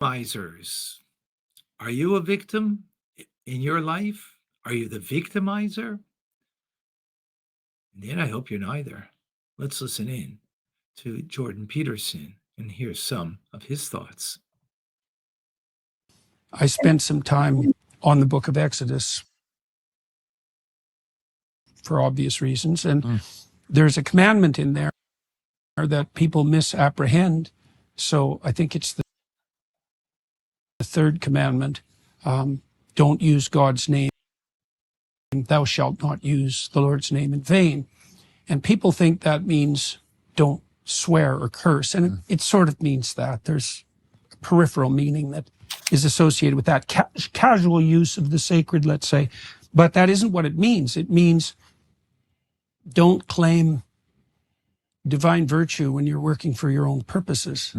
Victimizers. Are you a victim in your life? Are you the victimizer? And then I hope you're neither. Let's listen in to Jordan Peterson and hear some of his thoughts. I spent some time on the book of Exodus for obvious reasons, and there's a commandment in there that people misapprehend. So I think it's the third commandment. Don't use God's name. Thou shalt not use the Lord's name in vain. And people think that means don't swear or curse. And it sort of means that. There's a peripheral meaning that is associated with that casual use of the sacred, let's say. But that isn't what it means. It means don't claim divine virtue when you're working for your own purposes.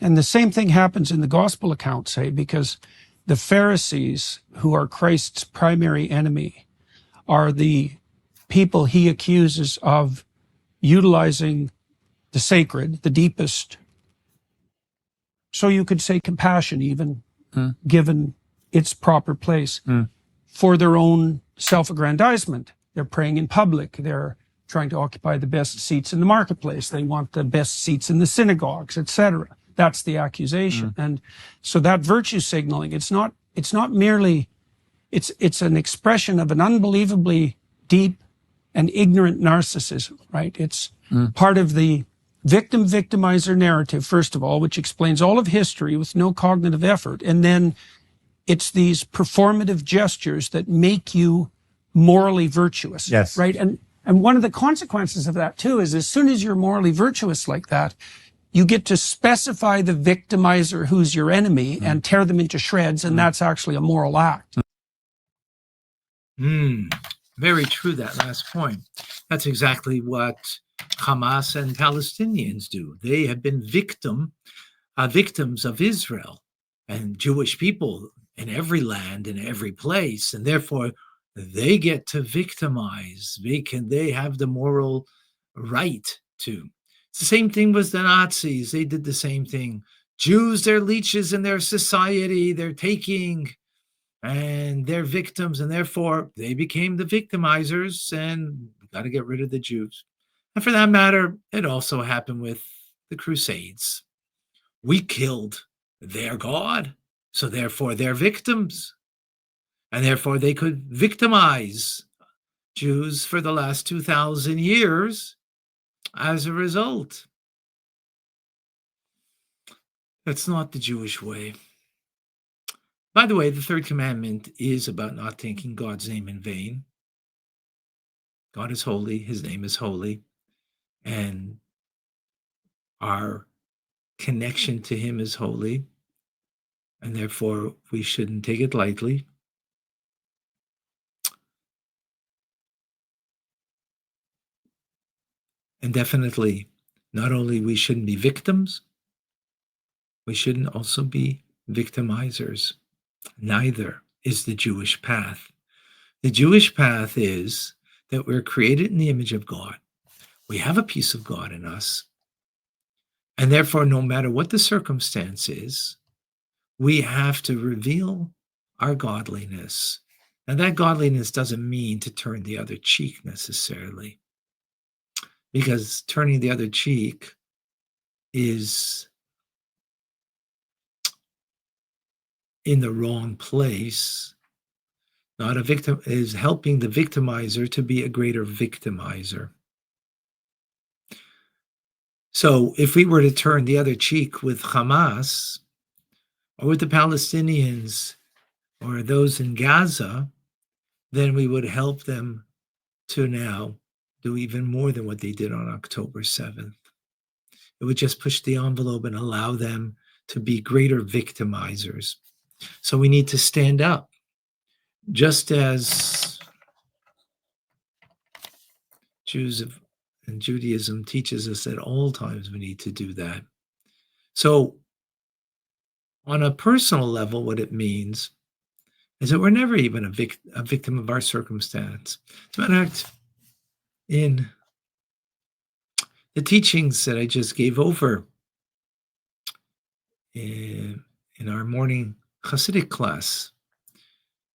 And the same thing happens in the gospel account, say, because the Pharisees, who are Christ's primary enemy, are the people he accuses of utilizing the sacred, the deepest, so you could say compassion even, given its proper place, for their own self-aggrandizement. They're praying in public. They're trying to occupy the best seats in the marketplace. They want the best seats in the synagogues, etc. That's the accusation. And so that virtue signaling, it's not merely, it's an expression of an unbelievably deep and ignorant narcissism, right? It's part of the victim-victimizer narrative, first of all, which explains all of history with no cognitive effort. And then it's these performative gestures that make you morally virtuous, right? And one of the consequences of that, too, is as soon as you're morally virtuous like that, you get to specify the victimizer who's your enemy and tear them into shreds, and that's actually a moral act. Very true, that last point. That's exactly what Hamas and Palestinians do. They have been victims of Israel and Jewish people in every land, in every place, and therefore they get to victimize. They have the moral right to. It's the same thing with the Nazis. They did the same thing. Jews, they're leeches in their society. They're taking, and they're victims, and therefore they became the victimizers, and we got to get rid of the Jews. And for that matter, it also happened with the Crusades. We killed their God, so therefore they're victims. And therefore they could victimize Jews for the last 2,000 years as a result. That's not the Jewish way. By the way, the third commandment is about not taking God's name in vain. God is holy, his name is holy, and our connection to him is holy, and therefore we shouldn't take it lightly. And definitely, not only we shouldn't be victims, we shouldn't also be victimizers. Neither is the Jewish path. The Jewish path is that we're created in the image of God. We have a piece of God in us. And therefore, no matter what the circumstance is, we have to reveal our godliness. And that godliness doesn't mean to turn the other cheek necessarily, because turning the other cheek is in the wrong place. Not a victim, is helping the victimizer to be a greater victimizer. So if we were to turn the other cheek with Hamas or with the Palestinians or those in Gaza, then we would help them to now do even more than what they did on October 7th. It would just push the envelope and allow them to be greater victimizers. So we need to stand up, just as Jews and Judaism teaches us at all times we need to do that. So on a personal level, what it means is that we're never even a victim of our circumstance. As a matter of fact, in the teachings that I just gave over in in our morning Hasidic class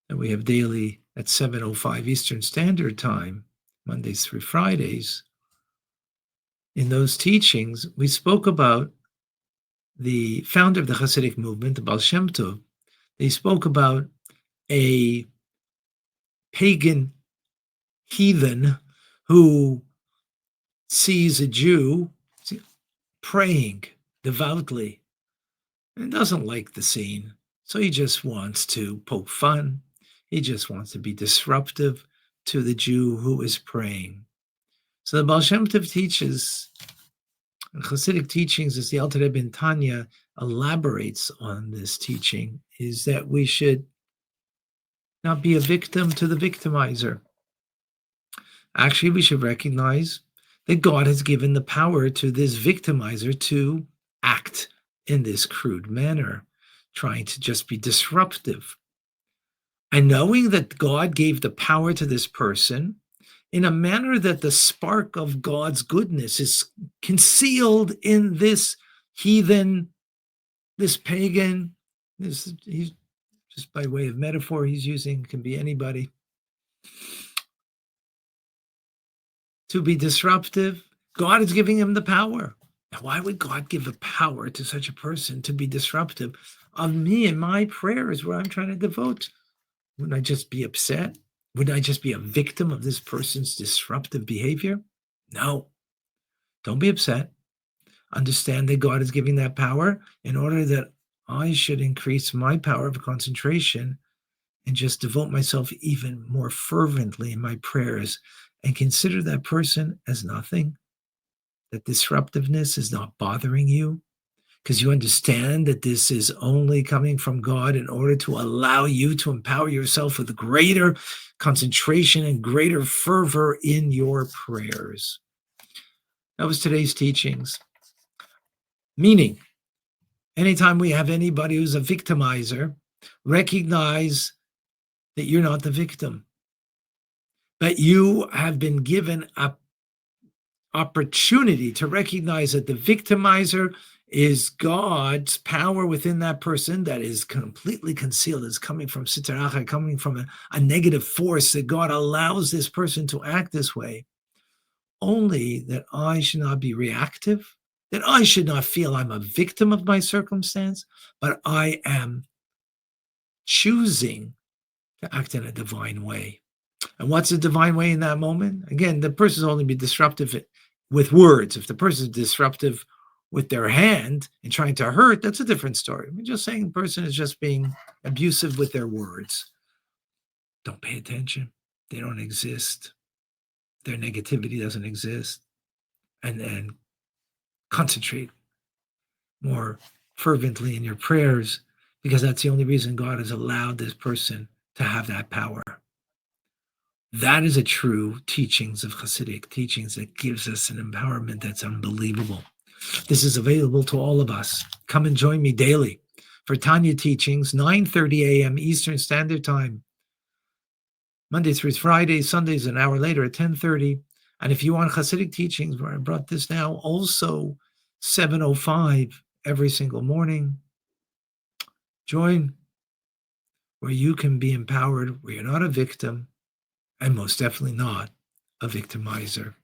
that we have daily at 7:05 Eastern Standard Time, Mondays through Fridays. In those teachings, we spoke about the founder of the Hasidic movement, the Baal Shem Tov. They spoke about a pagan heathen who sees a Jew praying devoutly and doesn't like the scene. So he just wants to poke fun. He just wants to be disruptive to the Jew who is praying. So the Baal Shem Tov teaches, in Hasidic teachings, as the Alter Rebbe in Tanya elaborates on this teaching, is that we should not be a victim to the victimizer. Actually, we should recognize that God has given the power to this victimizer to act in this crude manner, trying to just be disruptive. And knowing that God gave the power to this person in a manner that the spark of God's goodness is concealed in this heathen, this pagan, he's just by way of metaphor he's using, can be anybody. To be disruptive, God is giving him the power. Now, why would God give a power to such a person to be disruptive of me and my prayers where I'm trying to devote? Wouldn't I just be upset? Wouldn't I just be a victim of this person's disruptive behavior? No. Don't be upset. Understand that God is giving that power in order that I should increase my power of concentration and just devote myself even more fervently in my prayers and consider that person as nothing, that disruptiveness is not bothering you, because you understand that this is only coming from God in order to allow you to empower yourself with greater concentration and greater fervor in your prayers. That was today's teachings. Meaning, anytime we have anybody who's a victimizer, recognize that you're not the victim, but you have been given an opportunity to recognize that the victimizer is God's power within that person that is completely concealed, is coming from Sitra Achra, coming from a negative force that God allows this person to act this way. Only that I should not be reactive, that I should not feel I'm a victim of my circumstance, but I am choosing to act in a divine way. And what's a divine way in that moment? Again, the person's only be disruptive with words. If the person is disruptive with their hand and trying to hurt, that's a different story. We're just saying the person is just being abusive with their words. Don't pay attention. They don't exist. Their negativity doesn't exist. And then concentrate more fervently in your prayers, because that's the only reason God has allowed this person to have that power. That is a true teachings of Hasidic teachings that gives us an empowerment that's unbelievable. This is available to all of us. Come and join me daily for Tanya teachings, 9:30 a.m. Eastern Standard Time. Monday through Friday, Sundays an hour later at 10:30. And if you want Hasidic teachings, where I brought this now, also 7:05 every single morning. Join where you can be empowered, where you're not a victim, and most definitely not a victimizer.